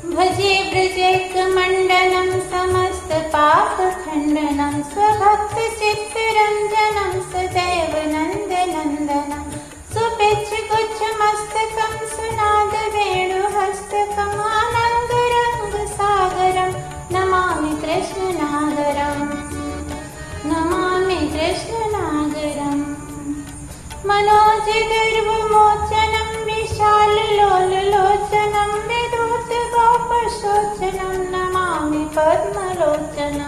भजे ब्रजेकमण्डनं समस्तपापखण्डनं स्वभक्तचित्तरञ्जनं सदैव नन्दनन्दनं सुपिच्छगुच्छमस्तकं सुनादवेणुहस्तकम् आनन्दरङ्गसागरं नमामि कृष्णनागरम् नमामि कृष्णनागरम् मनोजगर्वमोचनं विशाललोललोचनं विधूतगोपशोचनं नमामि पद्मलोचनम्